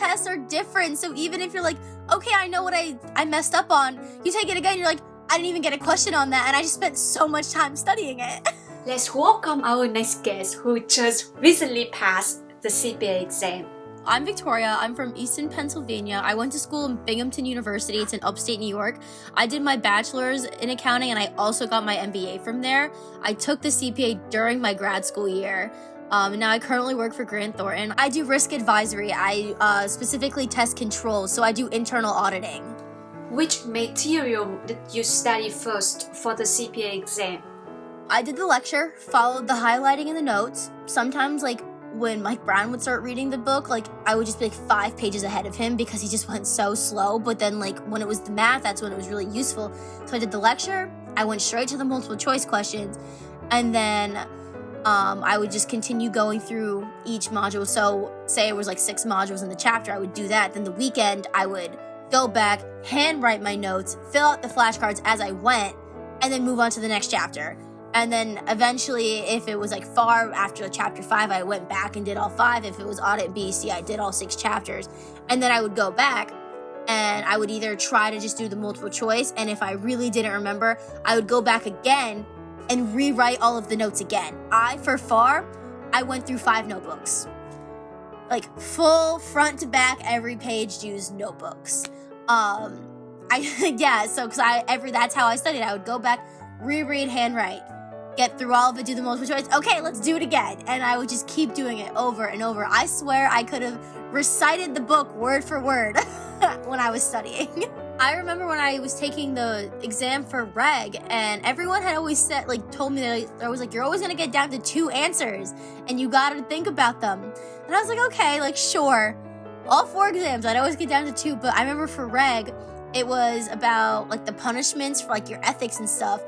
tests are different. So even if you're like, okay, I know what I messed up on, you take it again, you're like, I didn't even get a question on that, and I just spent so much time studying it. Let's welcome our next guest who just recently passed the CPA exam. I'm Victoria. I'm from Easton, Pennsylvania. I went to school in Binghamton University. It's in upstate New York. I did my bachelor's in accounting, and I also got my MBA from there. I took the CPA during my grad school year. And now I currently work for Grant Thornton. I do risk advisory. I specifically test controls, so I do internal auditing. Which material did you study first for the CPA exam? I did the lecture, followed the highlighting in the notes. Sometimes, when Mike Brown would start reading the book, I would just be 5 pages ahead of him because he just went so slow. But then when it was the math, that's when it was really useful. So I did the lecture, I went straight to the multiple choice questions, and then I would just continue going through each module. So say it was 6 modules in the chapter, I would do that. Then the weekend, I would go back, handwrite my notes, fill out the flashcards as I went, and then move on to the next chapter. And then eventually, if it was far after chapter 5, I went back and did all 5. If it was audit B, C, I did all 6 chapters. And then I would go back and I would either try to just do the multiple choice. And if I really didn't remember, I would go back again and rewrite all of the notes again. For FAR, I went through 5 notebooks. Full front to back, every page used notebooks. That's how I studied. I would go back, reread, handwrite, get through all of it, do the multiple choice. Okay, let's do it again. And I would just keep doing it over and over. I swear I could have recited the book word for word when I was studying. I remember when I was taking the exam for reg, and everyone had always said, told me that I was you're always gonna get down to 2 answers, and you gotta think about them. And I was okay, sure. All 4 exams, I'd always get down to 2, but I remember for reg, it was about the punishments for your ethics and stuff.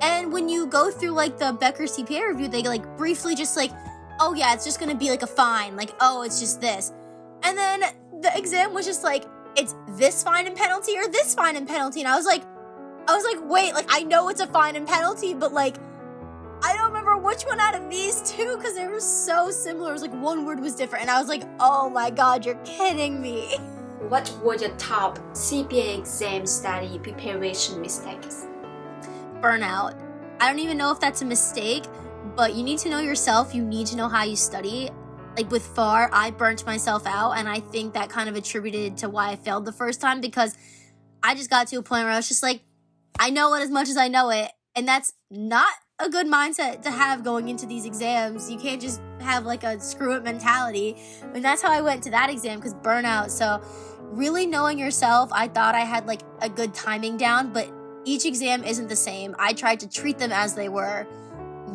And when you go through the Becker CPA review, they briefly just oh yeah, it's just gonna be a fine, oh, it's just this. And then the exam was just it's this fine and penalty or this fine and penalty. And I was wait, I know it's a fine and penalty, but I don't remember which one out of these 2 because they were so similar. It was one word was different. And I was oh my God, you're kidding me. What were your top CPA exam study preparation mistakes? Burnout. I don't even know if that's a mistake, but you need to know yourself. You need to know how you study. With FAR, I burnt myself out, and I think that kind of attributed to why I failed the first time, because I just got to a point where I was just I know it as much as I know it, and that's not a good mindset to have going into these exams. You can't just have a screw it mentality, and that's how I went to that exam, because burnout. So really knowing yourself, I thought I had a good timing down, but each exam isn't the same. I tried to treat them as they were.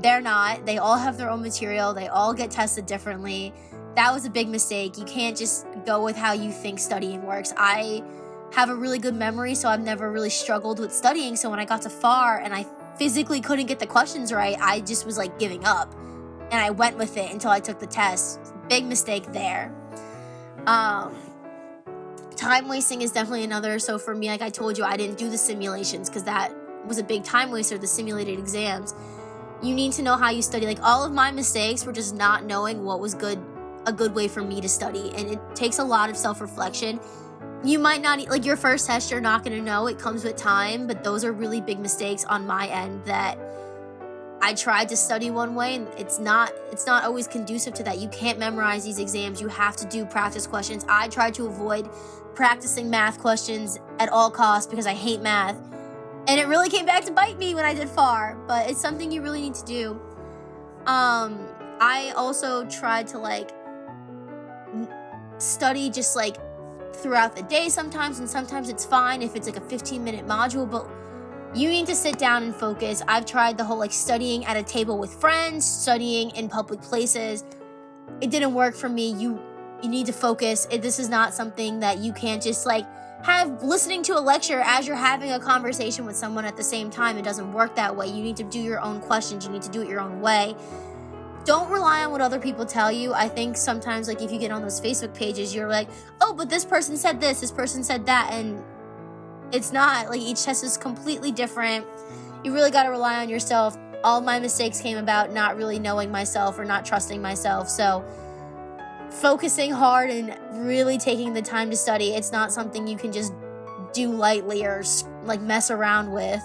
They're not. They all have their own material. They all get tested differently. That was a big mistake. You can't just go with how you think studying works. I have a really good memory, so I've never really struggled with studying. So when I got to FAR and I physically couldn't get the questions right, I just was giving up. And I went with it until I took the test. Big mistake there. Time wasting is definitely another. So for me, I told you, I didn't do the simulations because that was a big time waster, the simulated exams. You need to know how you study. All of my mistakes were just not knowing what was a good way for me to study. And it takes a lot of self-reflection. You might not, your first test, you're not going to know. It comes with time, but those are really big mistakes on my end that I tried to study one way, and it's not always conducive to that. You can't memorize these exams. You have to do practice questions. I tried to avoid practicing math questions at all costs because I hate math. And it really came back to bite me when I did FAR, but it's something you really need to do. I also tried to study just throughout the day sometimes, and sometimes it's fine if it's a 15-minute module, but you need to sit down and focus. I've tried the whole studying at a table with friends, studying in public places. It didn't work for me. You need to focus. This is not something that you can't just have listening to a lecture as you're having a conversation with someone at the same time. It doesn't work that way. You need to do your own questions. You need to do it your own way. Don't rely on what other people tell you. I think sometimes if you get on those Facebook pages, you're oh, but this person said this person said that, and it's not. Each test is completely different. You really got to rely on yourself. All my mistakes came about not really knowing myself or not trusting myself. So focusing hard and really taking the time to study. It's not something you can just do lightly or like mess around with.